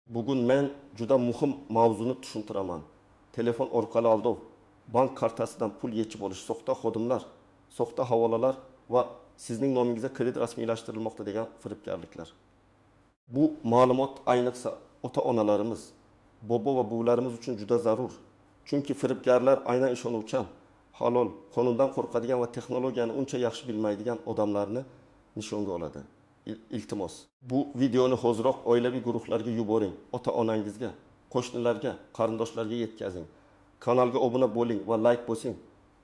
Bugun men juda muhim mavzuni tushuntiraman. Telefon orqali aldov, bank kartasidan pul yechib olish, soxta xodimlar, soxta havolalar va sizning nomingizga kredit rasmiylashtirilmoqda degan firibgarliklar. Bu ma'lumot ayniqsa ota-onalarimiz, bobo va buvilarimiz uchun juda zarur. Chunki firibgarlar aynan ishonuvchan, halol, qonundan qo'rqadigan va texnologiyani uncha yaxshi bilmaydigan odamlarni nishonga oladi. Iltimos, bu videoni hoziroq oilaviy guruhlarga yuboring, ota-onangizga, qo'shnilarga, qarindoshlarga yetkazing. Kanalga obuna bo'ling va like bosing.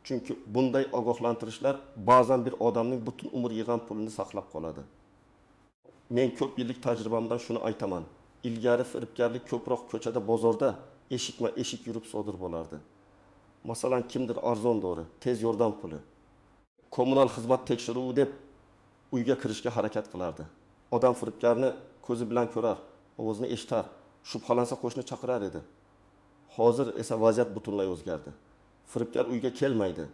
Chunki bunday ogohlantirishlar ba'zan bir odamning butun umr yig'an pulini saqlab qoladi. Men ko'p yillik tajribamdan shuni aytaman. Ilgari firibgarlik ko'proq ko'chada, bozorda, eshikma-eshik yurib sodir bo'lardi. Masalan, kimdir arzon dori, tez yordam puli, kommunal xizmat tekshiruvi deb uyga kirishga harakat qilardi. Odam firibgarni ko'zi bilan ko'rar, ovozini eshitar, shubhalansa qo'shni chaqirar edi. Hozir esa vaziyat butunlay o'zgardi. Firibgar uyga kelmaydi.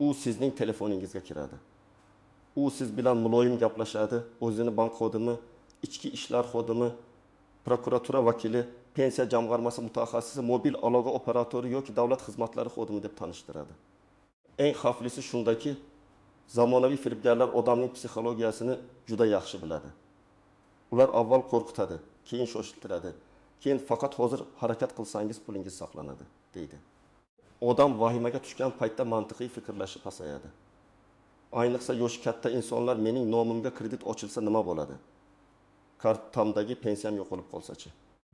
U sizning telefoningizga kiradi. U siz bilan muloyim gaplashadi, o'zini bank xodimi, ichki ishlar xodimi, prokuratura vakili, pensiya jamg'armasi mutaxassisi, mobil aloqa operatori yoki davlat xizmatlari xodimi deb tanishtiradi. Eng xavflisi shundaki, zamonaviy firibgarlar odamning psixologiyasini juda yaxshi biladi. Ular avval qo'rqitadi, keyin shoshiltiradi, keyin faqat hozir harakat qilsangiz pulingiz saqlanadi, deydi. Odam vahimaga tushgan paytda mantiqiy fikrlashi pasayadi. Ayniqsa yoshi katta insonlar mening nomimga kredit ochilsa nima bo'ladi? Kartamdagi pensiyam yo'qolib qolsa-chi?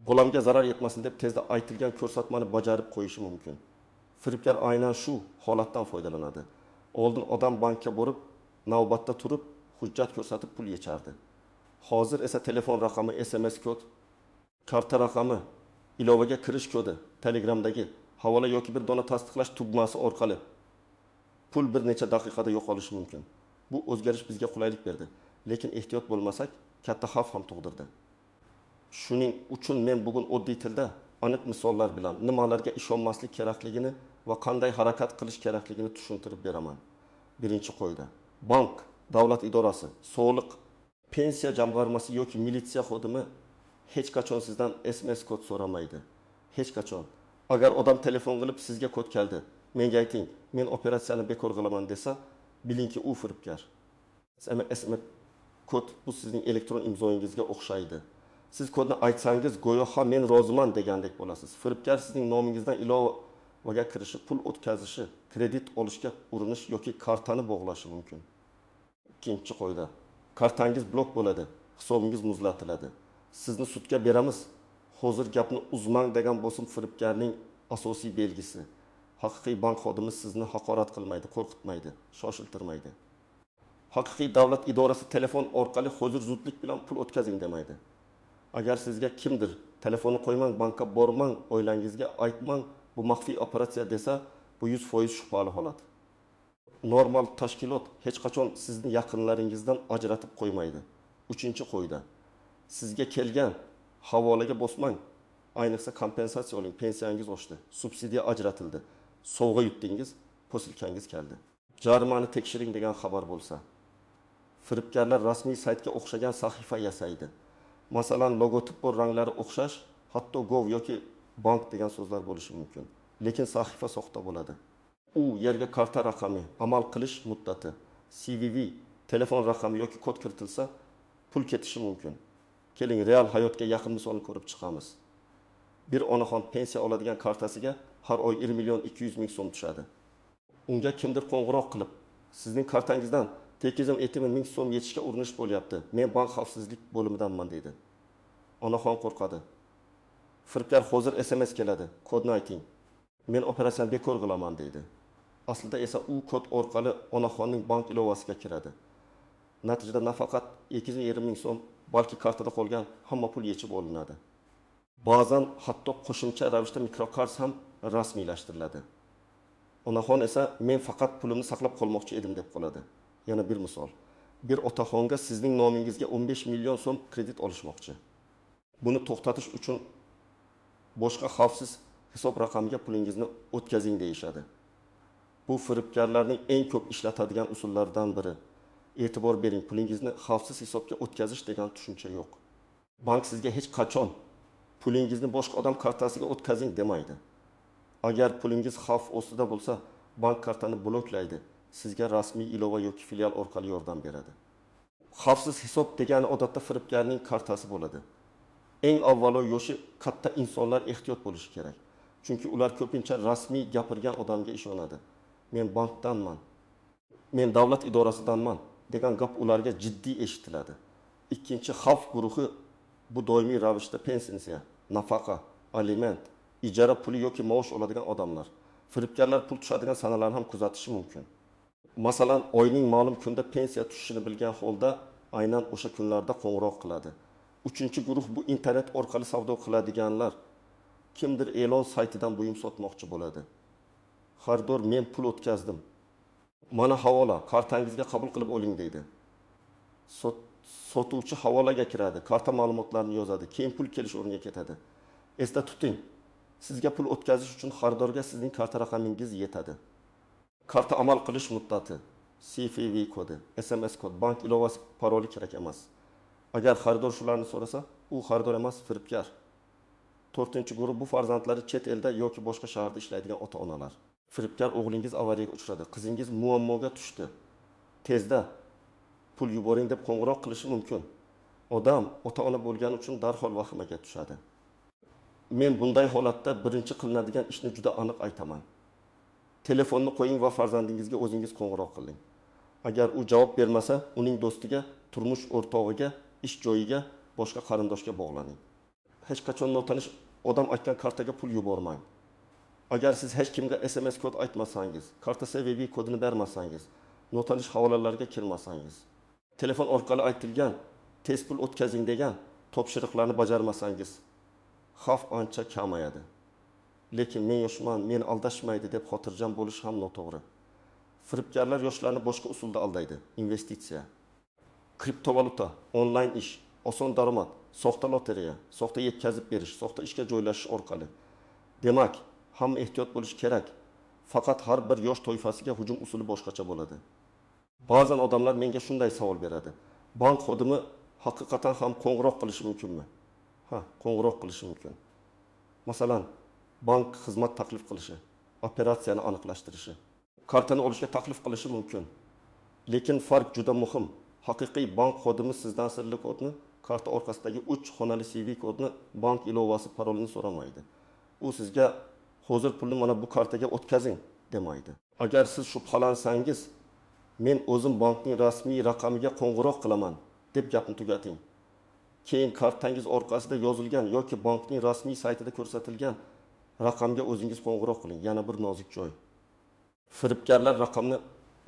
Bolamga zarar yetmasin deb tezda aytilgan ko'rsatmani bajarib qo'yishi mumkin. Firibgar aynan shu holatdan foydalanadi. Oldin odam bankka borib, navbatda turib, hujjat ko'rsatib pul yechardi. Hozir esa telefon raqami, SMS kod, karta raqami, ilovaga kirish kodi, Telegramdagi havola yoki bir dona tasdiqlash tugmasi orqali pul bir necha daqiqada yo'qolishi mumkin. Bu o'zgarish bizga qulaylik berdi, lekin ehtiyot bo'lmasak, katta xavf ham tug'dirdi. Shuning uchun men bugun oddiy tilda aniq misollar bilan nimalarga ishonmaslik kerakligini va qanday harakat qilish kerakligini tushuntirib beraman. Birinchi qo'yda bank, davlat idorasi, soliq, pensiya jamg'armasi yoki militsiya xodimi hech qachon sizdan SMS kod so'ramaydi. Hech qachon. Agar odam telefon qilib sizga kod keldi, menga ayting, men operatsiyani bekor qilaman desa, bilingki u firibgar. SMS kod bu sizning elektron imzoingizga o'xshaydi. Siz kodni aytsangiz, go'yo ha men roziman degandek bo'lasiz. Firibgar sizning nomingizdan ilovaga kirishi, pul o'tkazishi, kredit olishga urinish yoki kartani bog'lashi mumkin. Ikkinchi qoida. Kartangiz blok bo'ladi, hisobingiz muzlatiladi. Sizni sudga beramiz. Hozir gapni uzmang degan bosim firibgarning asosiy belgisi. Haqiqiy bank xodimi sizni haqorat qilmaydi, qo'rqitmaydi, shoshiltirmaydi. Haqiqiy davlat idorasi telefon orqali hozir zudlik bilan pul o'tkazing demaydi. Agar sizga kimdir telefonni qo'ymang, bankka bormang, oilangizga aytmang, bu maxfiy operatsiya desa, bu 100% shubhali holat. Normal tashkilot hech qachon sizni yaqinlaringizdan ajratib qo'ymaydi. Uchinchi qoida. Sizga kelgan havolaga bosmang. Ayniqsa kompensatsiya oling, pensiyangiz oshdi, subsidiya ajratildi, sovg'a yutdingiz, posilkangiz keldi. Jarimani tekshiring degan xabar bo'lsa. Firibgarlar rasmiy saytga o'xshagan sahifa yasaydi. Masalan, logotip va ranglari o'xshash, hatto gov yoki bank degan so'zlar bo'lishi mumkin. Lekin sahifa soxta bo'ladi. U yerga karta raqami, amal qilish muddati, CVV, telefon raqami yoki kod kiritilsa, pul ketishi mumkin. Keling, real hayotga yaqin misolni ko'rib chiqamiz. Bir onaxon pensiya oladigan kartasiga har oy 1 million 200 ming so'm tushadi. Unga kimdir qo'ng'iroq qilib, sizning kartangizdan tekizim etimin 1000 so'm yechishga urinish bo'lyapti. Men bank xavfsizlik bo'limidanman deydi. Onaxon qo'rqadi. Firibgar hozir SMS keladi, kodni ayting. Men operatsiyani bekor qilaman deydi. Aslida esa u kod orqali onaxonning bank ilovasiga kiradi. Natijada nafaqat 220 ming so'm, balki kartada qolgan hamma pul yechib olinadi. Ba'zan hatto qo'shimcha ravishda mikrokart ham rasmiylashtiriladi. Onaxon esa men faqat pulimni saqlab qolmoqchi edim deb qoladi. Yana bir misol. Bir otaxonga sizning nomingizga 15 million so'm kredit olishmoqchi. Buni to'xtatish uchun boshqa xavfsiz hisob raqamiga pulingizni o'tkazing deyishadi. Bu firibgarlarning eng ko'p ishlatadigan usullaridan biri. E'tibor bering, pulingizni xavfsiz hisobga o'tkazish degan tushuncha yo'q. Bank sizga hech qachon pulingizni boshqa odam kartasiga o'tkazing demaydi. Agar pulingiz xavf ostida bo'lsa, bank kartani bloklaydi. Sizga rasmiy ilova yoki filial orqali yordam beradi. Xavfsiz hisob degani odatda firibgarning kartasi bo'ladi. Eng avvalo yoshi katta insonlar ehtiyot bo'lishi kerak. Chunki ular ko'pincha rasmiy gapirgan odamga ishonadi. Men bankdanman, men davlat idorasidanman degan gap ularga jiddiy eshitiladi. Ikkinchi xavf guruhi bu doimiy ravishda pensiya, nafaqa, aliment, ijara puli yoki maosh oladigan odamlar. Firibgarlar pul tushadigan sanalarni ham kuzatishi mumkin. Masalan, oyning ma'lum kunda pensiya tushishini bilgan holda aynan o'sha kunlarda qo'ng'iroq qiladi. Uchinchi guruh bu internet orqali savdo qiladiganlar. Kimdir e'lon saytidan buyum sotmoqchi bo'ladi. Xaridor, men pul o'tkazdim. Mana havola, kartangizga qabul qilib oling deydi. Sotuvchi havolaga kiradi, karta ma'lumotlarini yozadi, keyin pul kelish o'rniga ketadi. Esda tuting, sizga pul o'tkazish uchun xaridorga sizning karta raqamingiz yetadi. Karta amal qilish muddati, CVV kodi, SMS kod, bank ilovasi, paroli kerak emas. Agar xaridor shularni so'rasa, u xaridor emas, firibgar. To'rtinchi guruh bu farzandlari chet elda yoki boshqa shaharda ishlaydigan ota-onalar. Firibgar o'g'lingiz avariyaga uchradi, qizingiz muammoga tushdi. Tezda pul yuboring deb qo'ng'iroq qilishi mumkin. Odam ota-ona bo'lgani uchun darhol vahimaga tushadi. Men bunday holatda birinchi qilinadigan ishni juda aniq aytaman. Telefonni qo'ying va farzandingizga o'zingiz qo'ng'iroq qiling. Agar u javob bermasa, uning do'stiga, turmush o'rtog'iga, ish joyiga, boshqa qarindoshga bog'laning. Hech qachon notanish odam aytgan kartaga pul yubormang. Agar siz hech kimga SMS kod aytmasangiz, karta CVV kodini bermasangiz, notanish havolalarga kirmasangiz, telefon orqali aytilgan tez pul o'tkazing degan topshiriqlarni bajarmasangiz, xavf ancha kamayadi. Lekin men yoshman, men aldashmaydi deb xotirjam bo'lish ham noto'g'ri. Firibgarlar yoshlarni boshqa usulda aldaydi. Investitsiya, kriptovalyuta, onlayn ish, oson daromad, soxta lotereya, soxta yetkazib berish, soxta ishga joylashish orqali. Demak, ham ehtiyot bo'lish kerak. Faqat har bir yosh toifasiga hujum usuli boshqacha bo'ladi. Ba'zan odamlar menga shunday savol beradi. Bank xodimi haqiqatan ham qo'ng'iroq qilishi mumkinmi? Ha, qo'ng'iroq qilishi mumkin. Masalan, bank xizmat taklif qilishi, operatsiyani aniqlashtirishi, kartani olishga taklif qilishi mumkin. Lekin farq juda muhim. Haqiqiy bank xodimi sizdan sirli kodni, karta orqasidagi 3 xonali CV kodni, bank ilovasi, parolini so'ramaydi. U sizga hozir pulni mana bu kartaga o'tkazing demaydi. Agar siz shubhalansangiz, men o'zim bankning rasmiy raqamiga qo'ng'iroq qilaman deb gapni tugating. Keyin kartangiz orqasida yozilgan yoki bankning rasmiy saytida ko'rsatilgan raqamga o'zingiz qo'ng'iroq qiling. Yana bir nozik joy. Firibgarlar raqamni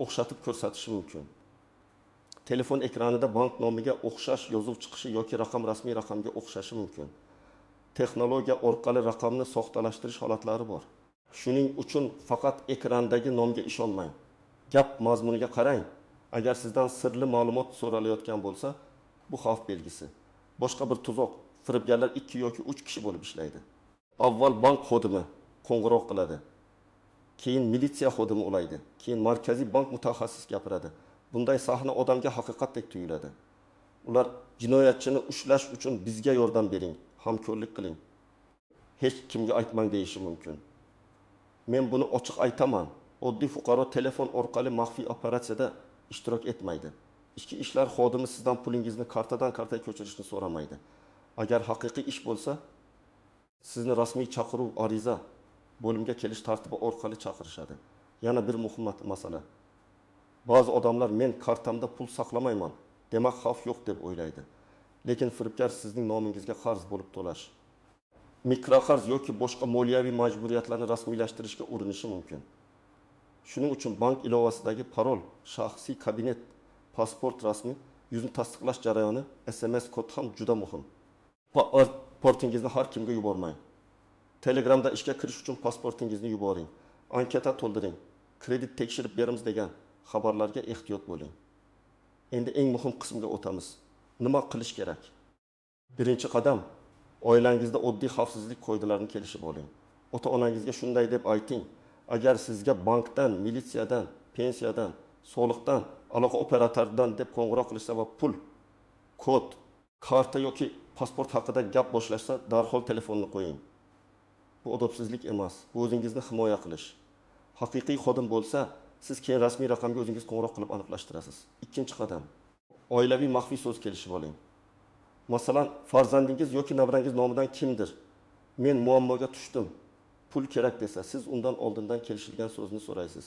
o'xshatib ko'rsatishi mumkin. Telefon ekranida bank nomiga o'xshash yozuv chiqishi yoki raqam rasmiy raqamga o'xshashi mumkin. Texnologiya orqali raqamni soxtalashtirish holatlari bor. Shuning uchun faqat ekrandagi nomga ishonmang. Gap mazmuniga qarang. Agar sizdan sirli ma'lumot so'ralayotgan bo'lsa, bu xavf belgisi. Boshqa bir tuzoq. Firibgarlar 2 yoki 3 kishi bo'lib ishlaydi. Avval bank xodimi qo'ng'iroq qiladi. Keyin militsiya xodimi ulaydi. Keyin markaziy bank mutaxassis gapiradi. Bunday sahna odamga haqiqatdek tuyuladi. Ular jinoyatchini ushlash uchun bizga yordam bering, hamkorlik qiling. Hech kimga aytmang deyishi mumkin. Men buni ochiq aytaman. Oddiy fuqaro telefon orqali maxfiy operatsiyada ishtirok etmaydi. Ichki ishlar xodimi sizdan pulingizni kartadan kartaga ko'chirishni so'ramaydi. Agar haqiqiy ish bo'lsa, sizni rasmiy chaqiruv, ariza, bo'limga kelish tartibi orqali chaqirishadi. Yana bir muhim masala. Ba'zi odamlar men kartamda pul saqlamayman, demak xavf yo'q deb o'ylaydi. Lekin firibgar sizning nomingizga qarz bo'lib to'lash, mikroqarz yoki boshqa moliyaviy majburiyatlarni rasmiylashtirishga urinishi mumkin. Shuning uchun bank ilovasidagi parol, shaxsiy kabinet, pasport rasmi, yuzni tasdiqlash jarayoni, SMS kod ham juda muhim. Pasportingizni har kimga yubormang. Telegramda ishga kirish uchun pasportingizni yuboring. Anketa to'ldiring. Kredit tekshirib beramiz degan xabarlarga ehtiyot bo'ling. Endi eng muhim qismga o'tamiz. Nima qilish kerak? Birinchi qadam, oilangizda oddiy xavfsizlik qoidalarini kelishib oling. Ota-onangizga shunday deb ayting: agar sizga bankdan, militsiyadan, pensiyadan, soliqdan, aloqa operatoridan deb qo'ng'iroq qilishsa va pul, kod, karta yoki pasport haqida gap boshlashsa, darhol telefonni qo'ying. Bu odobsizlik emas, bu o'zingizni himoya qilish. Haqiqiy xodim bo'lsa, siz keyin rasmiy raqamga o'zingiz qo'ng'iroq qilib aniqlashtirasiz. Ikkinchi qadam, oilaviy maxfiy so'z kelishib oling. Masalan, farzandingiz yoki nabrangiz nomidan kimdir men muammoga tushdim, pul kerak desa, siz undan oldindan kelishilgan so'zni so'raysiz.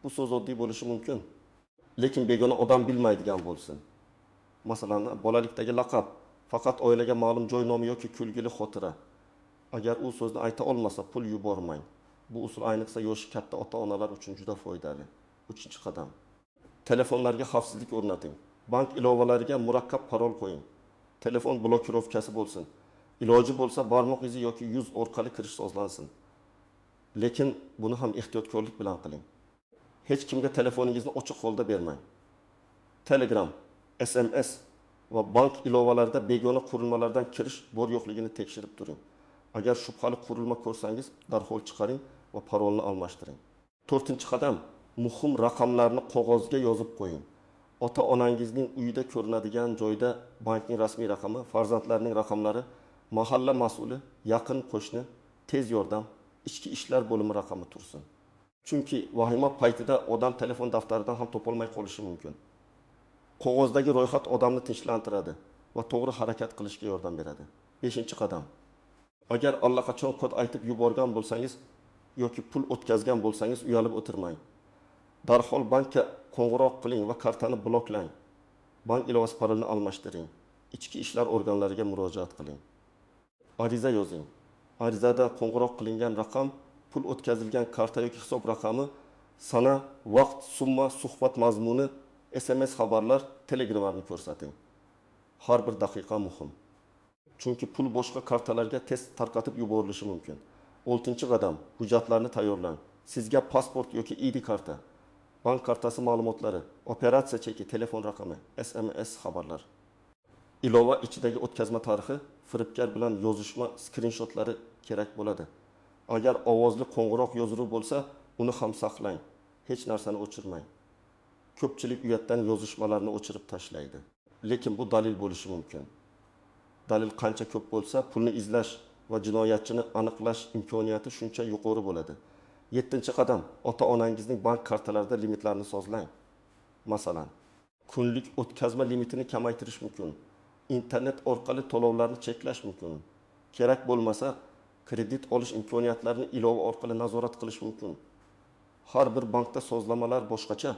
Bu so'z oddiy bo'lishi mumkin, lekin begona odam bilmaydigan bo'lsin. Masalan, bolalikdagi laqab, faqat oilaga ma'lum joy nomi yoki kulgili xotira. Agar u so'zni ayta olmasa, pul yubormang. Bu usul ayniqsa yoshi katta ota-onalar uchun juda foydali. 3-qadam. Telefonlarga xavfsizlik o'rnating. Bank ilovalariga murakkab parol qo'ying. Telefon blokirovkasi bo'lsin. Iloji bo'lsa barmoq izi yoki yuz orqali kirish sozlansin. Lekin buni ham ehtiyotkorlik bilan qiling. Hech kimga telefoningizni ochiq holda bermang. Telegram, SMS va bank ilovalarida begona qurilmalardan kirish bor yo'qligini tekshirib turing. Agar shubhali qurilma ko'rsangiz, darhol chiqaring va parolni almashtiring. 4-qadam, muhim raqamlarni qog'ozga yozib qo'ying. Ota-onangizning uyida ko'rinadigan joyda bankning rasmiy raqami, farzandlarining raqamlari, mahalla mas'uli, yaqin qo'shni, tez yordam, ichki ishlar bo'limi raqami tursin. Chunki vahima paytida odam telefon daftaridan ham topolmay qolishi mumkin. Qog'ozdagi ro'yxat odamni tinchlantiradi va to'g'ri harakat qilishga yordam beradi. 5-qadam. Agar allaqachon kod aytib yuborgan bo'lsangiz yoki pul o'tkazgan bo'lsangiz, uyalib o'tirmang. Darhol bankka qo'ng'iroq qiling va kartani bloklang. Bank ilovasi parolini almashtiring. Ichki ishlar organlariga murojaat qiling. Ariza yozing. Arizada qo'ng'iroq qilingan raqam, pul o'tkazilgan karta yoki hisob raqami, sana, vaqt, summa, suhbat mazmuni, SMS xabarlar, telegramlarni ko'rsating. Har bir daqiqa muhim. Chunki pul boshqa kartalarga tez tarqatib yuborilishi mumkin. 6-qadam, hujjatlarni tayyorlang. Sizga pasport yoki ID karta, bank kartasi ma'lumotlari, operatsiya cheki, telefon raqami, SMS xabarlar. Ilova ichidagi o'tkazma tarixi, firibgar bilan yozishma skrinshotlari kerak bo'ladi. Agar ovozli qo'ng'iroq yozuvi bo'lsa, uni ham saqlang. Hech narsani o'chirmang. Ko'pchilik uyatdan yozishmalarni o'chirib tashlaydi. Lekin bu dalil bo'lishi mumkin. Dalil qancha ko'p bo'lsa, pulni izlash va jinoyatchini aniqlash imkoniyati shuncha yuqori bo'ladi. 7-qadam, ota-onangizning bank kartalarida limitlarni sozlang. Masalan, kunlik o'tkazma limitini kamaytirish mumkin. Internet orqali to'lovlarni cheklash mumkin. Kerak bo'lmasa, kredit olish imkoniyatlarini ilova orqali nazorat qilish mumkin. Har bir bankda sozlamalar boshqacha.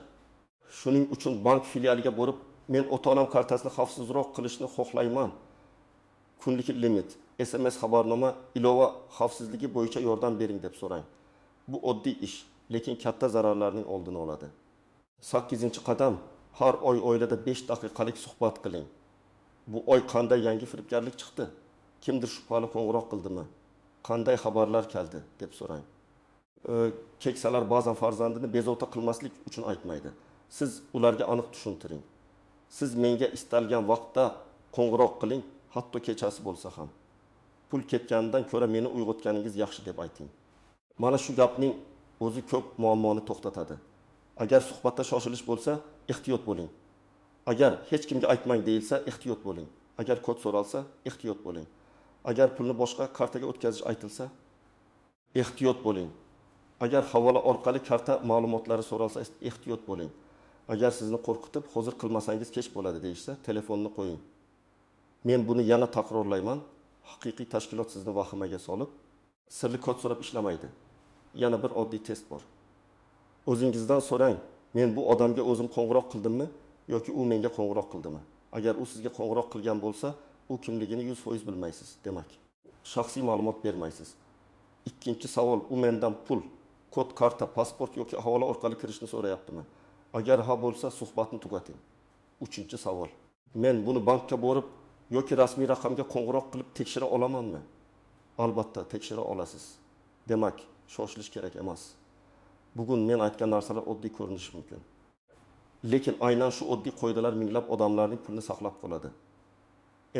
Shuning uchun bank filialiga borib, men ota-onam kartasini xavfsizroq qilishni xohlayman. Kunlik limit, SMS xabarnoma, ilova xavfsizligi bo'yicha yordam bering deb so'rang. Bu oddiy ish, lekin katta zararlarning oldini oladi. 8-qadam, har oy oilada 5 daqiqalik suhbat qiling. Bu oy qanday yangi firibgarlik chiqdi? Kimdir shubhali qo'ng'iroq qildimi? Qanday xabarlar keldi deb so'rang. Keksalar ba'zan farzandini bezovta qilmaslik uchun aytmaydi. Siz ularga aniq tushuntiring. Siz menga istalgan vaqtda qo'ng'iroq qiling, hatto kechasi bo'lsa ham. Pul ketganidan ko'ra meni uyg'otganingiz yaxshi deb ayting. Mana shu gapning o'zi ko'p muammoni to'xtatadi. Agar suhbatda shoshilish bo'lsa, ehtiyot bo'ling. Agar hech kimga aytmang deyilsa, ehtiyot bo'ling. Agar kod so'ralsa, ehtiyot bo'ling. Agar pulni boshqa kartaga o'tkazish aytilsa, ehtiyot bo'ling. Agar havola orqali karta ma'lumotlari so'ralsa, ehtiyot bo'ling. Agar sizni qo'rqitib, hozir qilmasangiz kech bo'ladi deyishsa, telefonni qo'ying. Men buni yana takrorlayman. Haqiqiy tashkilot sizni vahimaga solib, sirli kod so'rab ishlamaydi. Yana bir oddiy test bor. O'zingizdan so'rang, men bu odamga o'zim qo'ng'iroq qildimmi yoki u menga qo'ng'iroq qildimi? Agar u sizga qo'ng'iroq qilgan bo'lsa, u kimligini 100% bilmaysiz, demak. Shaxsiy ma'lumot bermaysiz. Ikkinchi savol, u mendan pul, kod, karta, pasport yoki havola orqali kirishni so'rayaptimi? Agar ha bo'lsa, suhbatni tugating. 3-savol, men buni bankka borib yoki rasmiy raqamga qo'ng'iroq qilib tekshira olamanmi? Albatta, tekshira olasiz. Demak, shoshilish kerak emas. Bugun men aytgan narsalar oddiy ko'rinishi mumkin. Lekin aynan shu oddiy qoidalar minglab odamlarning pulini saqlab qoladi.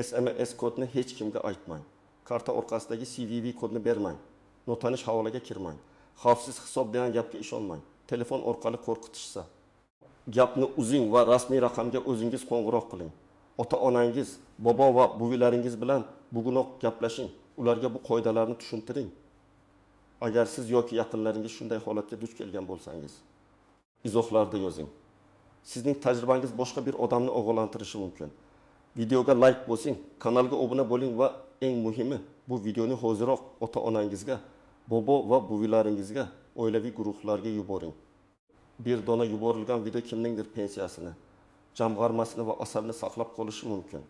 SMS kodni hech kimga aytmang. Karta orqasidagi CVV kodni bermang. Notanish havolaga kirmang. Xavfsiz hisob degan gapga ishonmang. Telefon orqali qo'rqitishsa, gapni uzing va rasmiy raqamga o'zingiz qo'ng'iroq qiling. ota-onangiz, bobo va buvilaringiz bilan bugunoq gaplashing. Ularga bu qoidalarni tushuntiring. Agar siz yoki yaqinlaringiz shunday holatga duch kelgan bo'lsangiz, izohlarda yozing. Sizning tajribangiz boshqa bir odamni ogohlantirishi mumkin. Videoga like bosing, kanalga obuna bo'ling va eng muhimi, bu videoni hoziroq ota-onangizga, bobo va buvilaringizga, oilaviy guruhlarga yuboring. Bir dona yuborilgan video kimningdir pensiyasini, jamg'armasini va asarini saqlab qolishi mumkin.